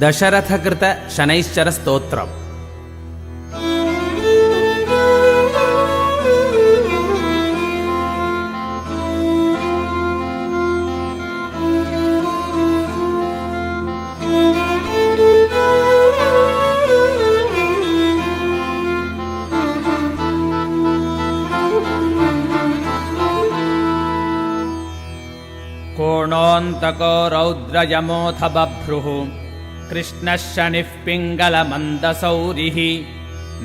ದಶರಥಕೃತ ಶನೈಶ್ಚರ ಸ್ತೋತ್ರಂ. ಕೋಣೋऽन्तको रौद्रयमोऽथ बभ्रुः कृष्णः शनिः पिङ्गलमन्दसौरिः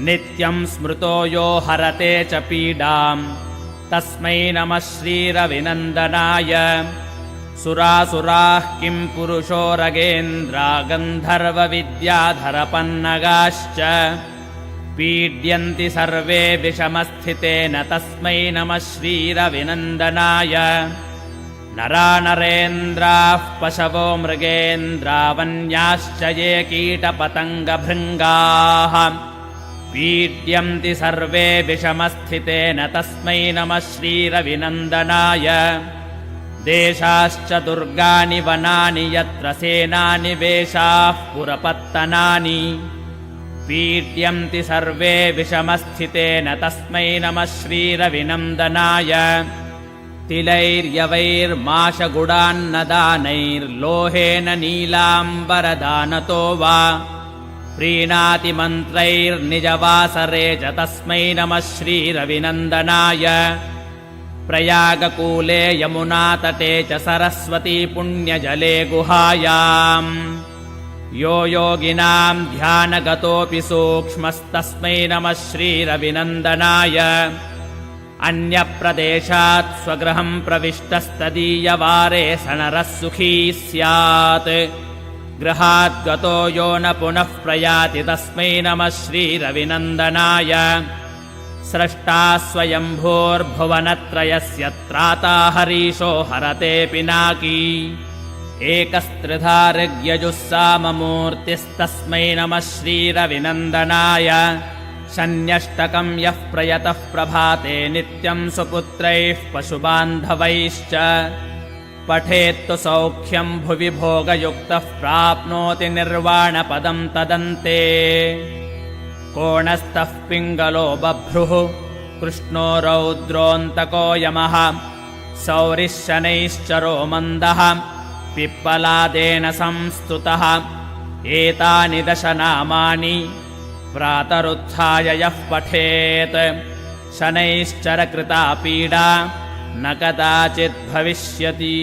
नित्यं स्मृतो यो हरते च पीडां तस्मै नमः श्रीरविनन्दनाय. सुरासुराः किं पुरुषो रगेन्द्रा गन्धर्वविद्याधरपन्नगाश्च पीड्यन्ति सर्वे विषमस्थितेन तस्मै नमः श्रीरविनन्दनाय. नरा नरेन्द्राः पशवो मृगेन्द्रा वन्याश्च ये कीटपतङ्गभृङ्गाः पीड्यन्ति सर्वे विषमस्थितेन तस्मै नमः श्रीरविनन्दनाय. देशाश्च दुर्गानि वनानि यत्र सेनानि वेशाः पुरपत्तनानि पीड्यन्ति सर्वे विषमस्थितेन तस्मै नमः श्रीरविनन्दनाय. तिलैर्यवैर्माशगुडान्नदानैर्लोहेन नीलाम्बरदानतो वा प्रीणाति मन्त्रैर्निजवासरे च तस्मै नमः श्रीरविनन्दनाय. प्रयागकूले यमुनातटे च सरस्वती पुण्यजले गुहायां यो योगिनां ध्यानगतोऽपि सूक्ष्मस्तस्मै नमः श्रीरविनन्दनाय. अन्यप्रदेशात् स्वगृहं प्रविष्टस्तदीयवारे सनरः सुखी स्यात् गृहाद्गतो यो न पुनः प्रयाति तस्मै नमः श्रीरविनन्दनाय. स्रष्टा स्वयंभूर्भुवनत्रयस्य त्राता हरीशो हरते पिनाकी एकस्त्रिधा ऋग्यजुः साममूर्तिस्तस्मै नमः श्रीरविनन्दनाय. शन्यष्टकं यः प्रयतः प्रभाते नित्यं सुपुत्रैः पशुबान्धवैश्च पठेत्तु सौख्यं भुवि भोगयुक्तः प्राप्नोति निर्वाणपदं तदन्ते. कोणस्थः पिङ्गलो बभ्रुः कृष्णो रौद्रोऽन्तको यमः सौरिः शनैश्चरो मन्दः पिप्पलादेन संस्तुतः. एतानि दशनामानि प्रातरुत्थाय यः पठेत् शनैश्चरकृता पीडा न कदाचित् भविष्यति.